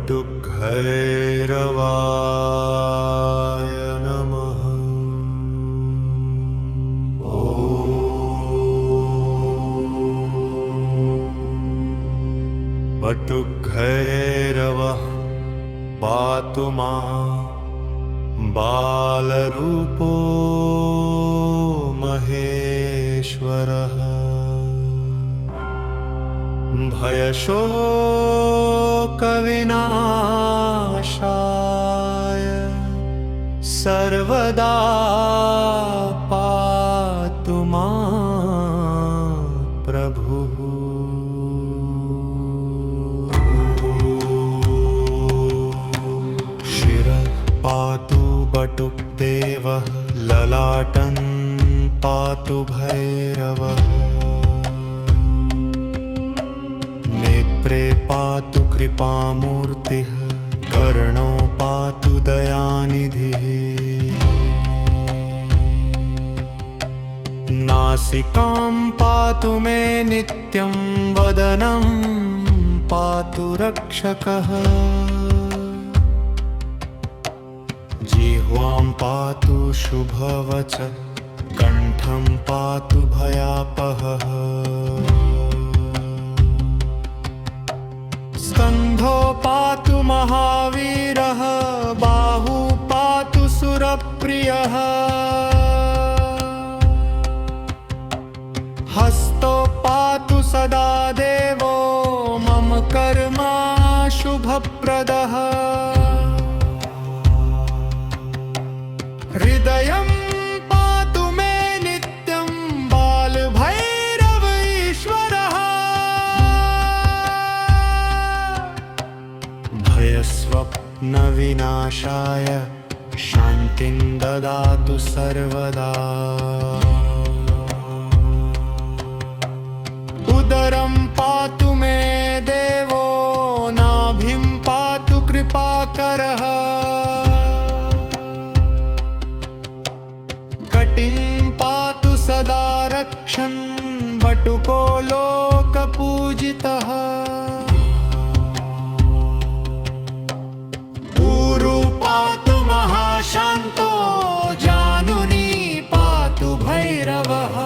बटुग्भैरवाय नमः। बटुग्भैरवः पातु मां बालरूपो महेश्वरः। भयशोकविनाशाय सर्वदा पातु मां प्रभुः। शिरः पातु बटुग्देवः, ललाटं पातु भैरवः। नेत्रे पातु कृपामूर्तिः, कर्णो पातु दयानिधिः। नासिकां पातु मे नित्यं, वदनं पातु रक्षकः। जिह्वां पातु शुभवचः, कण्ठं पातु भयापहः। स्कन्धो पातु महावीरः, बाहु पातु सुरप्रियः। हस्तो पातु सदा देवो, मम कर्मा शुभप्रदः। हृदयं पातु मे नित्यं, बालभैरव ईश्वरः। भयस्वप्नविनाशाय शान्तिं ददातु सर्वदा। उदरं पातु मे देवो, नाभिं पातु कृपाकरः। कटिं पातु सदा रक्षन्, बटुको लोकपूजितः। ऊरु पातु महाशान्तो, जानुनी पातु भैरवः।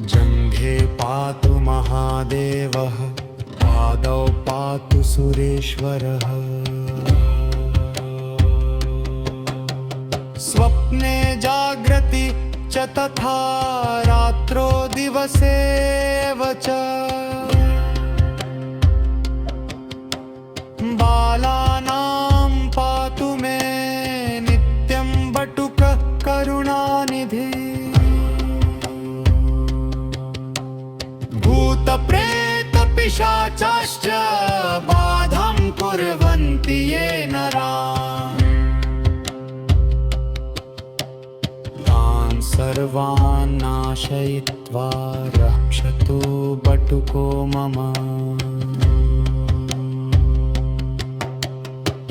जङ्घे पातु महादेवः, पादौ पातु सुरेश्वरः। स्वप्ने जाग्रति च तथा, रात्रो दिवसेव च। बालानां पातु मे नित्यं, बटुकः करुणानिधि। भूतप्रेतपिशाचाश्च बाधां कुर्वन्ति ये नराः। तान् सर्वान् नाशयित्वा रक्षतु बटुको मम।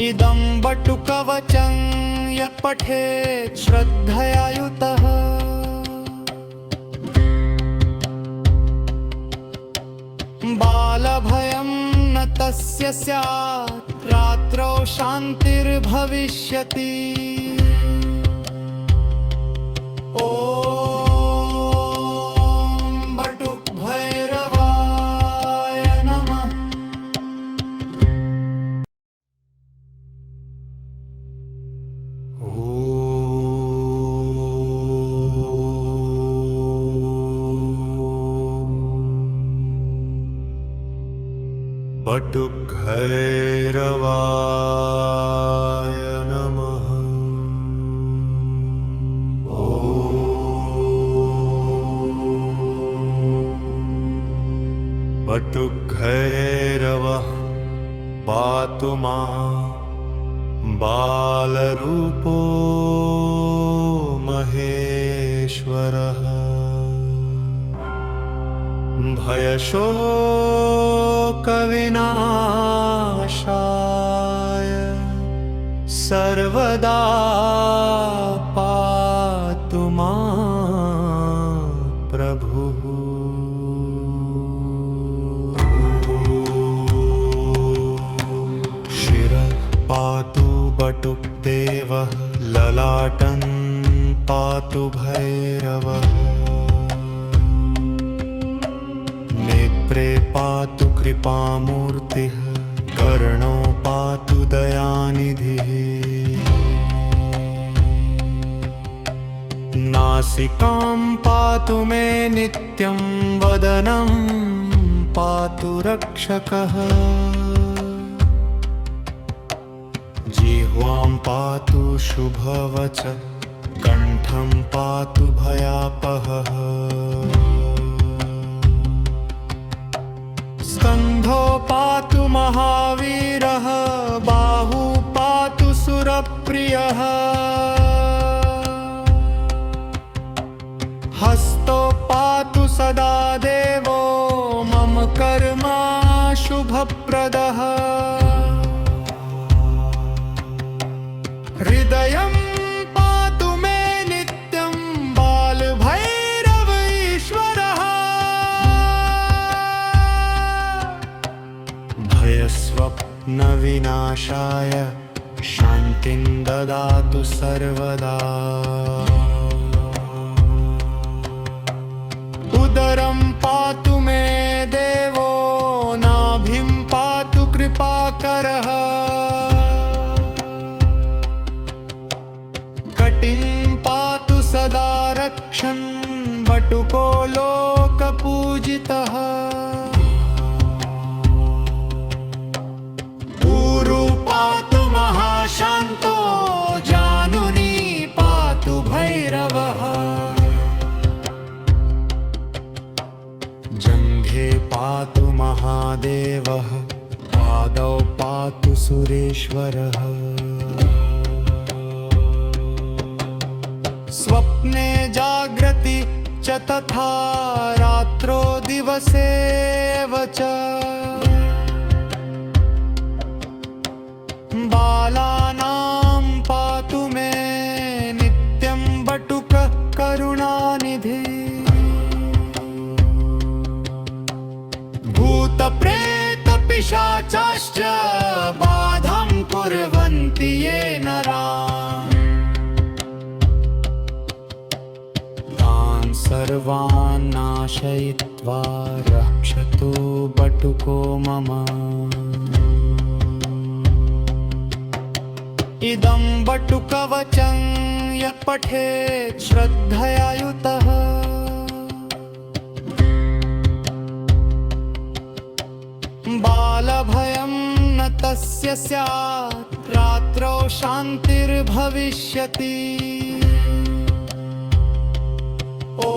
इदं बटुकवचं यः पठेत् श्रद्धया युतः, बालभयं न तस्य स्यात्, रात्रौ शान्तिर्भविष्यति। ॐ बटुग्भैरवाय नमः। बटुग्भैरवाय नमः। बटुग्भैरवः पातु मां बालरूपो महेश्वरः। भयशोकविनाशाय सर्वदा पातु मां प्रभुः। ललाटं पातु भैरवः नेत्रे पातु कृपामूर्तिः कर्णो पातु दयानिधिः नासिकां पातु मे नित्यं वदनं पातु रक्षकः जिह्वां पातु शुभवच कण्ठं पातु भयापहः स्कन्धो पातु महावीरः बाहु पातु सुरप्रियः हस्तो पातु सदा देवो मम कर्मा शुभप्रदः हृदयं पातु मे नित्यं बालभैरव ईश्वरः भयस्वप्नविनाशाय शान्तिं ददातु सर्वदा उदरं पातु मे देवो नाभिं पातु कृपाकरः कटिं पातु सदा रक्षन् वटुको लोकपूजितः ऊरु पातु महाशान्तो जानुनी पातु भैरवः जङ्घे पातु महादेवः पादौ पातु सुरेश्वरः स्वप्ने जाग्रति च तथा रात्रो दिवसेव च बालानां पातु मे नित्यं बटुकः करुणानिधिः भूतप्रेतपिशाचाश्च बाधां कुर्वन्ति ये नराः तान् सर्वान् नाशयित्वा रक्षतु बटुको मम इदं बटुकवचं यः पठेत् श्रद्धया युतः बालभयं न तस्य स्यात् रात्रौ शान्तिर्भविष्यति। ॐ